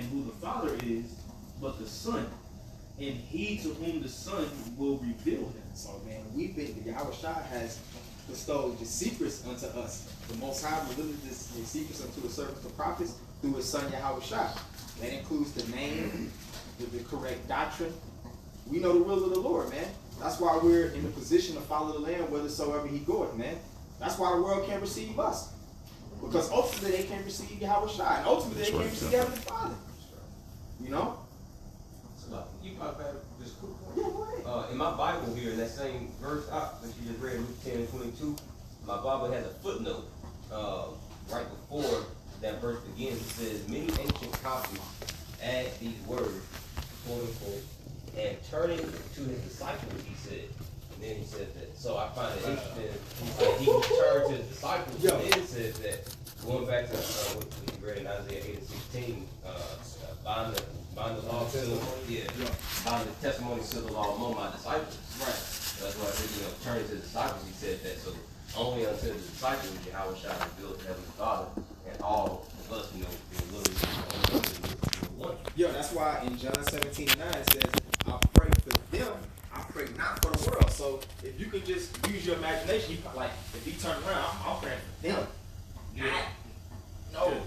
and who the Father is, but the Son, and he to whom the Son will reveal him. So, man, Yahweh Shai has bestowed the secrets unto us. The Most High revealed his secrets unto his servants, the prophets, through his Son Yahweh Shai. That includes the name, the correct doctrine. We know the will of the Lord, man. That's why we're in the position to follow the Lamb whithersoever he goeth, man. That's why the world can't receive us. Because ultimately they can't receive Yahweh Shai. And ultimately they can't receive Heavenly Father. You know? So, you probably better just quick one. Yeah, go ahead. In my Bible here, in that same verse that you just read, Luke 10:22, my Bible has a footnote right before that verse begins. It says, many ancient copies add these words, quote unquote, and turning to his disciples, he said. And then he said that. So I find it interesting. He returned to his disciples and then said that, going back to what you read in Isaiah 8:16, bind the law to bind the testimony to the law among my disciples. Right. That's why I said, turning to the disciples, he said that. So only unto the disciples Yahweh Shai revealed to Heavenly Father, and all of us, literally, one. Yeah, that's why in John 17:9 it says, I pray for them, I pray not for the world. So if you can just use your imagination, like if he turned around, I'm praying for them.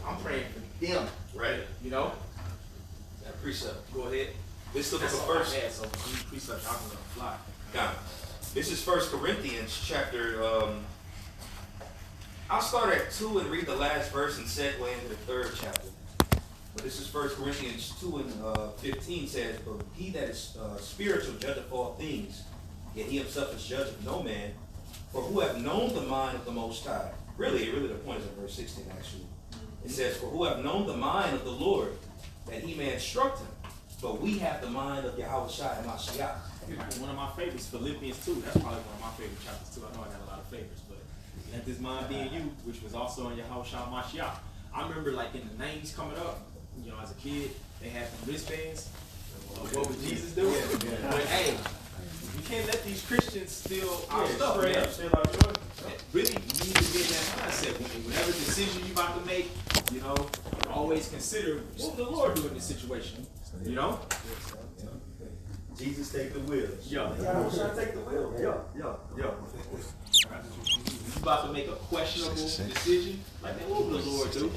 I'm praying for them. Right. You know? That precept. Go ahead. This is the That's first. so these precepts, I'm gonna fly. Yeah. This is 1 Corinthians chapter. I'll start at 2 and read the last verse and segue into the 3rd chapter. But this is 1 Corinthians 2 and 15 says, but he that is spiritual judgeth all things, yet he himself is judge of no man. For who have known the mind of the Most High? Really the point is in verse 16 actually. It says, for who have known the mind of the Lord, that he may instruct him. But we have the mind of Yahweh Shai and Mashiach. One of my favorites, Philippians 2. That's probably one of my favorite chapters too. I know I got a lot of favorites, but let this mind be in you, which was also in Yahweh Shai Mashiach. I remember like in the 90s coming up, as a kid, they had some wristbands. What would Jesus do? But hey, you can't let these Christians steal our stuff, man. Really, you need to be in that mindset. Whatever decision you about to make, always consider what will the Lord do in this situation. Jesus take the wheel. Yeah. Take the wheel. Yeah. You about to make a questionable decision, like, man, what will the Lord do?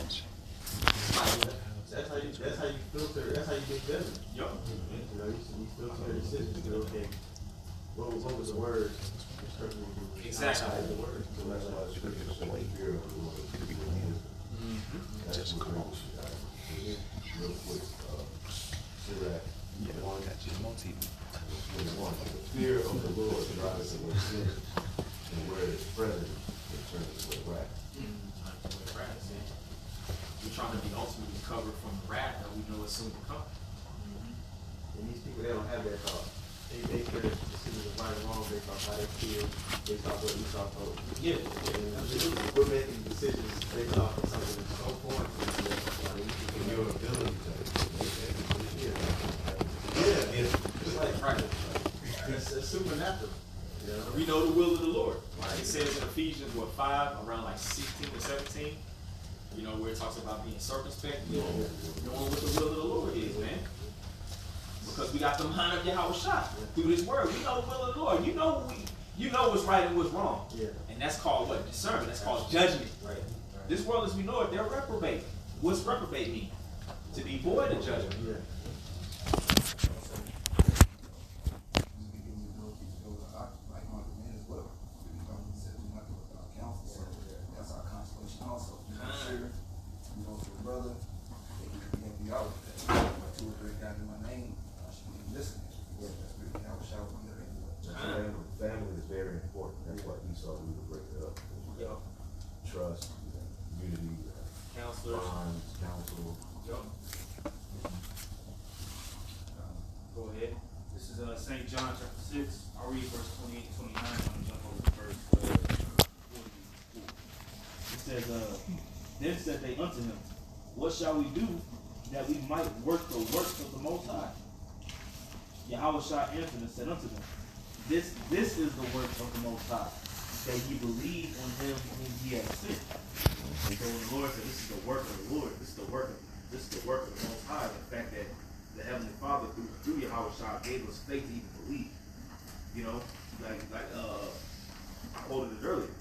That's how you filter. That's how you get better. Yup. You filter your decision. Okay, what was the word? Exactly. The word. So that's why scripture is so fear of the Lord. That's real quick. Sirach. The fear of the Lord drives away sin, and where it is present, it turns away wrath. We're trying to be ultimately covered from the wrath that we know is soon to come. And these people, they don't have that thought. They make their decisions of right and wrong based off how they feel, based off what Esau told them. Yeah. And we're making decisions based off of something that's so foreign to us. And your ability to make that decision. Yeah. It's like practice. It's supernatural. We know the will of the Lord. It says in Ephesians 5, around like 16 or 17, where it talks about being circumspect, knowing what the will of the Lord is, man. Because we got the mind of Yahweh Shai through this word. We know the will of the Lord. You know what's right and what's wrong. Yeah. And that's called what? Discernment. That's called judgment. Right. This world as we know it, they're reprobate. What's reprobate mean? To be void of judgment. Yeah. Family is very important. That's why Esau knew to break it up. Trust, unity, Counselors. bonds, counsel. Go ahead. This is St. John chapter 6. I'll read verse 28 and 29. I'm going to jump over to verse 44. It says, then said they unto him, what shall we do that we might work the works of the Most High? Yahweh Shai answered and said unto them, This is the work of the Most High, that ye believe on him whom he has sent. So when the Lord said, this is the work of the Lord, this is the work of this is the work of the Most High. The fact that the Heavenly Father through Yahweh Shah gave us faith to even believe. You know, like I quoted it earlier.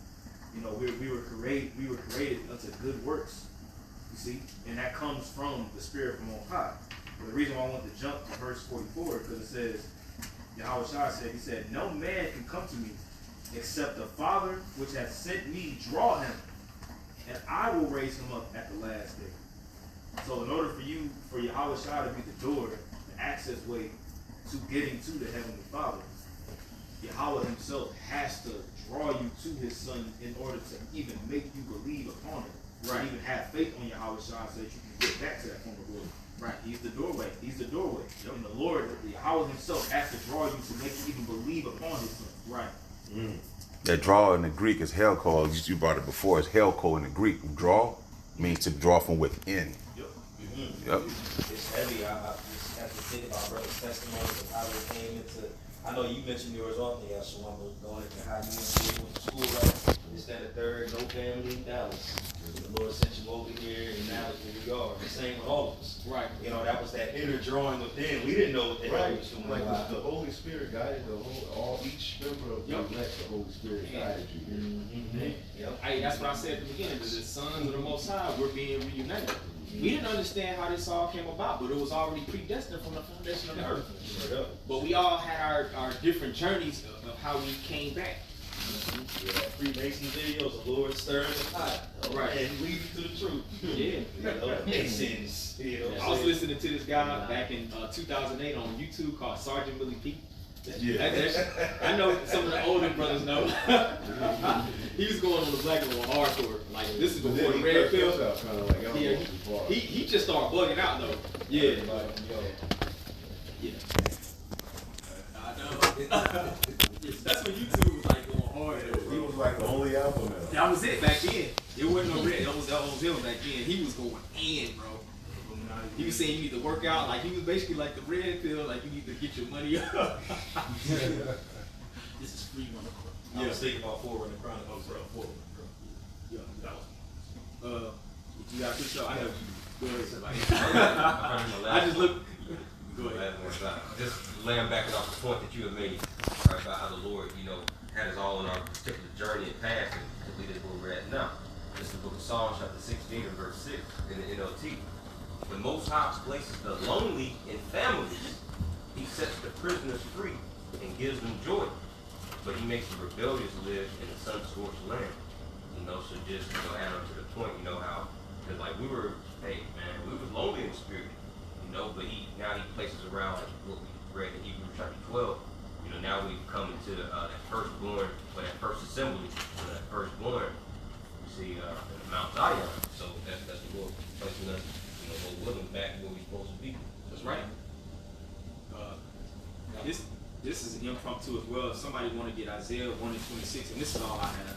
You know, we were created unto good works. You see, and that comes from the Spirit from on high. But the reason why I want to jump to verse 44 because it says, Yahweh Shah said, he said, no man can come to me except the Father which has sent me draw him, and I will raise him up at the last day. So in order for Yahweh Shah to be the door, the access way to getting to the Heavenly Father, Yahweh himself has to draw you to his son in order to even make you believe upon it. Right. To even have faith on Yahweh Shah so that you can get back to that form of glory. Right. He's the doorway. He's the doorway. Yep. And the Lord, Yahweh himself has to draw you to make you even believe upon his son. Right. Mm. That draw in the Greek is helko. You brought it before. It's helko in the Greek. Draw means to draw from within. Yep. Mm-hmm. Yep. It's heavy. I just have to think about brother's testimony of how they came into. I know you mentioned yours often, Yeshua, but going into how you went to school, right? This, that, and the third, no family in Dallas. The Lord sent you over here, and now here we are. The same with all of us. Right. You know, that was that inner drawing within. We didn't know what the hell he was doing. Like the Holy Spirit guided each member of the elect, the Holy Spirit guided you here. Mm-hmm. Yep. Hey, that's what I said at the beginning. As the sons of the Most High, we're being reunited. We didn't understand how this all came about, but it was already predestined from the foundation of the earth. But we all had our different journeys of how we came back. Yeah, that Freemason videos, the Lord stirring the pot. Right. And lead you to the truth. Yeah. Masons. You know, I was listening to this guy back in 2008 on YouTube called Sergeant Willie P. Yeah. I know some of the older brothers know. He was going on the black and white hardcore. Like, this is before the red pill. Yeah, he just started bugging out though. Yeah. Yeah. I know. That's when YouTube was like going hard. He was like the only alpha male. That was it back then. It wasn't no red. That was him back then. He was going in, bro. He was saying you need to work out. Like, he was basically like the red pill. Like, you need to get your money up. This is free run across. I was thinking about Forward in the Chronicles. Yeah, that was. You got a good show. I know you. Go ahead, somebody. I just look. Go ahead. Just laying back off the point that you have made, right, about how the Lord, you know, had us all on our particular journey and path to lead us where we're at now. This is the book of Psalms, chapter 16 and verse 6 in the NLT. The Most High places the lonely in families. He sets the prisoners free and gives them joy. But he makes the rebellious live in the sun-scorched land. You know, so just, you know, add on to the point, you know, how, because like we were, hey, man, we were lonely in the spirit, you know, but now he places around, like what we read in Hebrews chapter 12, you know, now we've come into that firstborn, or that first assembly, or that firstborn, you see, Mount Zion. So that's the Lord placing us, you know, more willing back where we're supposed to be. That's right. This is an impromptu as well. If somebody want to get Isaiah 1:26, and this is all I have.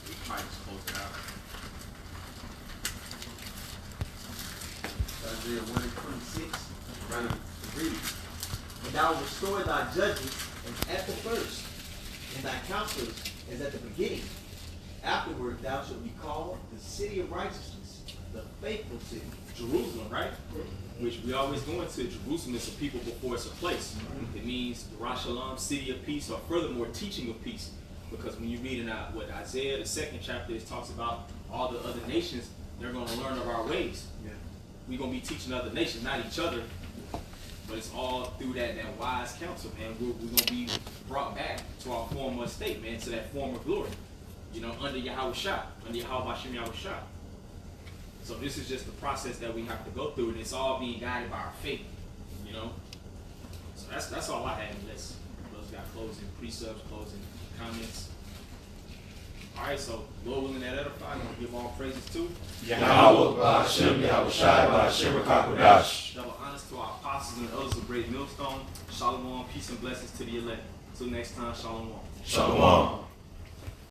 We might just close it out. Isaiah 1:26, right? Read. And thou restore thy judges as at the first, and thy counselors as at the beginning. Afterward thou shalt be called the city of righteousness, the faithful city. Jerusalem, right? Which we always go into. Jerusalem is a people before it's a place. It means Yerushalayim, city of peace, or furthermore, teaching of peace. Because when you read in what Isaiah, the 2nd chapter, it talks about all the other nations, they're going to learn of our ways. Yeah. We're going to be teaching other nations, not each other. But it's all through that wise counsel, man. We're going to be brought back to our former state, man, to that former glory. You know, under Yahweh Shah, under Yahweh Hashem Yahweh Shah. So this is just the process that we have to go through, and it's all being guided by our faith, you know. So that's all I have. Let's got closing precepts, closing comments. All right, so Lord willing, that edify. I'm gonna give all praises to Yahweh, Hashem, Yahweh Shai, Hashem, Rakakodash. double honors to our apostles and others of Great Millstone. Shalom, peace and blessings to the elect. Till next time, shalom. Shalom.